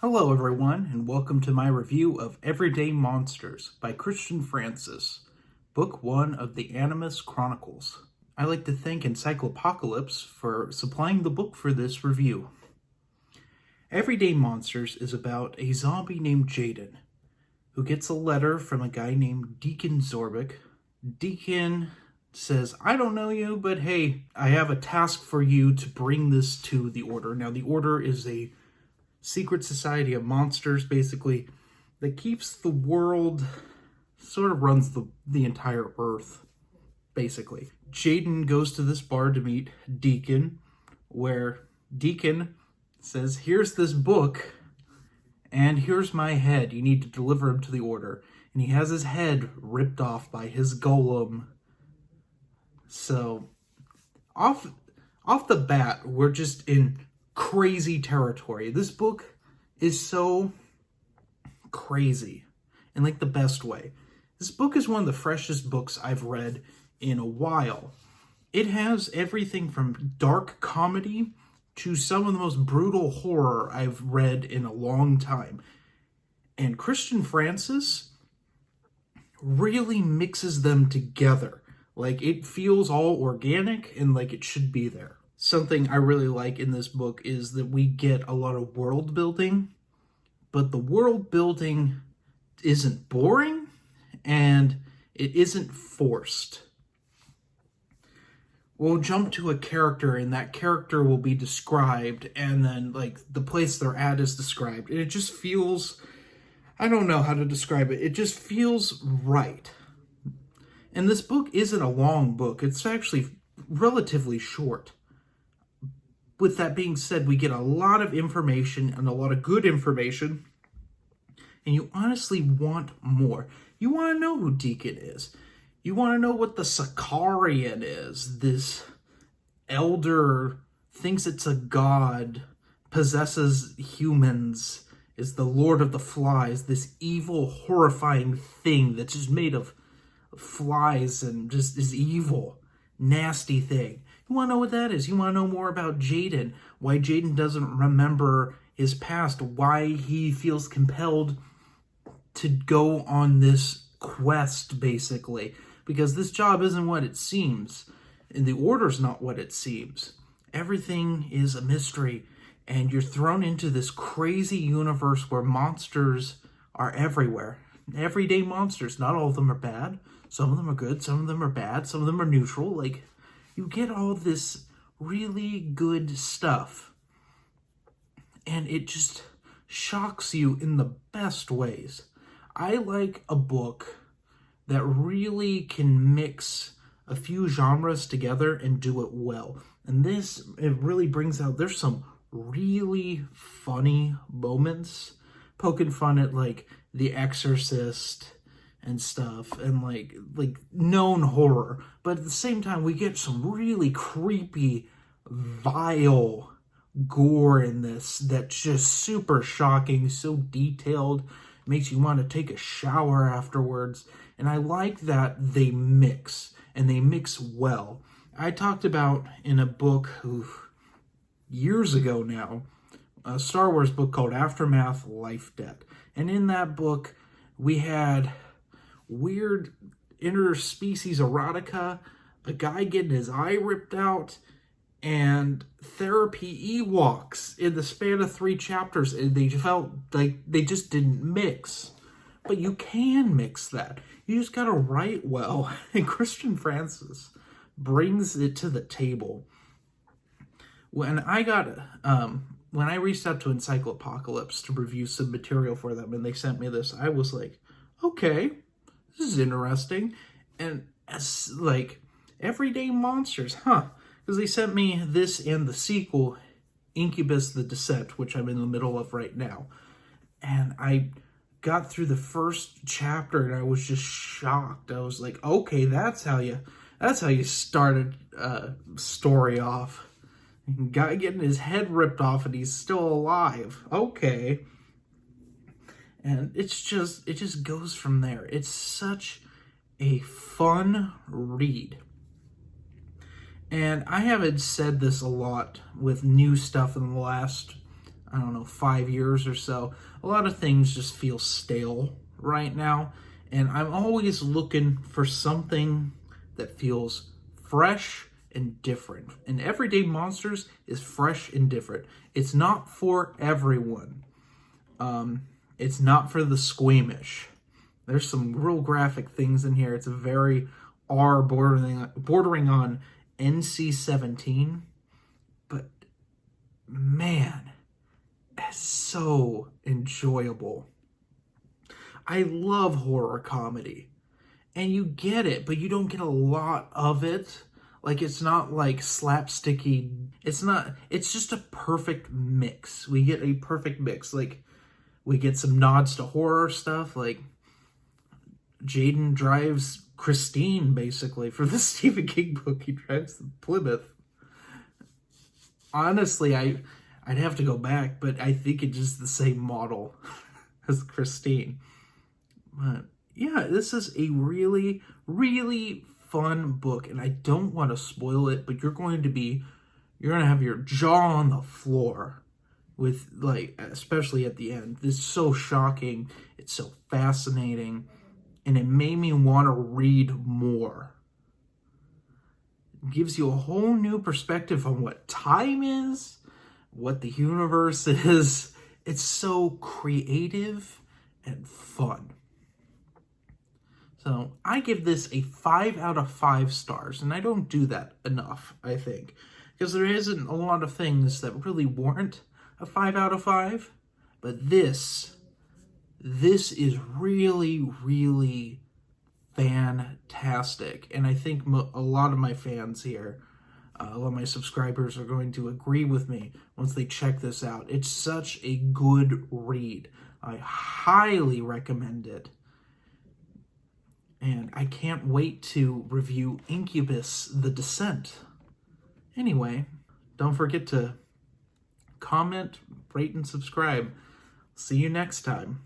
Hello, everyone, and welcome to my review of Everyday Monsters by Christian Francis, Book 1 of the Animus Chronicles. I'd like to thank Encyclopocalypse for supplying the book for this review. Everyday Monsters is about a zombie named Jaden, who gets a letter from a guy named Deacon Zorbic. Deacon says, I don't know you, but hey, I have a task for you to bring this to the Order. Now, the Order is a secret society of monsters, basically, that keeps the world, sort of runs the entire Earth, basically. Jaden goes to this bar to meet Deacon, where Deacon says, here's this book, and here's my head. You need to deliver him to the Order. And he has his head ripped off by his golem. So, off the bat, we're just in crazy territory. This book is so crazy in like the best way. This book is one of the freshest books I've read in a while. It has everything from dark comedy to some of the most brutal horror I've read in a long time. And Christian Francis really mixes them together. Like, it feels all organic and like it should be there. Something I really like in this book is that we get a lot of world building, but the world building isn't boring and it isn't forced. We'll jump to a character and that character will be described, and then like the place they're at is described, and it just feels, I don't know how to describe it, it just feels right. And this book isn't a long book, it's actually relatively short. With that being said, we get a lot of information and a lot of good information, and you honestly want more. You want to know who Deacon is. You want to know what the Sicarian is. This elder thinks it's a god, possesses humans, is the Lord of the Flies, this evil, horrifying thing that's just made of flies and just is evil, nasty thing. You want to know what that is. You want to know more about Jaden, why Jaden doesn't remember his past, why he feels compelled to go on this quest, basically. Because this job isn't what it seems, and the Order's not what it seems. Everything is a mystery, and you're thrown into this crazy universe where monsters are everywhere. Everyday monsters. Not all of them are bad. Some of them are good, some of them are bad, some of them are neutral. Like, you get all this really good stuff, and it just shocks you in the best ways. I like a book that really can mix a few genres together and do it well. And this, it really brings out, there's some really funny moments, poking fun at like The Exorcist and stuff, and like known horror, but at the same time we get some really creepy, vile gore in this that's just super shocking, so detailed, makes you want to take a shower afterwards. And I like that they mix, and they mix well. I talked about in a book years ago now, a Star Wars book called Aftermath Life Debt, and in that book we had weird interspecies erotica, a guy getting his eye ripped out, and therapy Ewoks in the span of 3 chapters, and they felt like they just didn't mix. But you can mix that. You just gotta write well, and Christian Francis brings it to the table. When I reached out to Encyclopocalypse to review some material for them, and they sent me this, I was like, okay, this is interesting. And as like Everyday Monsters, because they sent me this and the sequel, Incubus the Descent, which I'm in the middle of right now. And I got through the first chapter and I was just shocked. I was like, okay, that's how you started a story off. Guy getting his head ripped off and he's still alive. Okay. And it just goes from there. It's such a fun read. And I haven't said this a lot with new stuff in the last I don't know, 5 years or so. A lot of things just feel stale right now, and I'm always looking for something that feels fresh and different. And Everyday Monsters is fresh and different. It's not for everyone. It's not for the squeamish. There's some real graphic things in here. It's a very R bordering on NC-17, but man, it's so enjoyable. I love horror comedy, and you get it, but you don't get a lot of it. Like, it's not like slapsticky. It's just a perfect mix. We get a perfect mix. Like, we get some nods to horror stuff, like Jaden drives Christine, basically, for the Stephen King book. He drives the Plymouth. Honestly, I'd have to go back, but I think it's just the same model as Christine. But yeah, this is a really, really fun book, and I don't want to spoil it, but you're going to have your jaw on the floor with, like, especially at the end. This is so shocking. It's so fascinating, and it made me want to read more. It gives you a whole new perspective on what time is, what the universe is. It's so creative and fun. So I give this a 5 out of 5 stars, and I don't do that enough, I think, because there isn't a lot of things that really warrant a 5 out of 5, but this is really, really fantastic, and I think a lot of my fans here, a lot of my subscribers are going to agree with me once they check this out. It's such a good read. I highly recommend it. And I can't wait to review Incubus: The Descent. Anyway, don't forget to comment, rate, and subscribe. See you next time.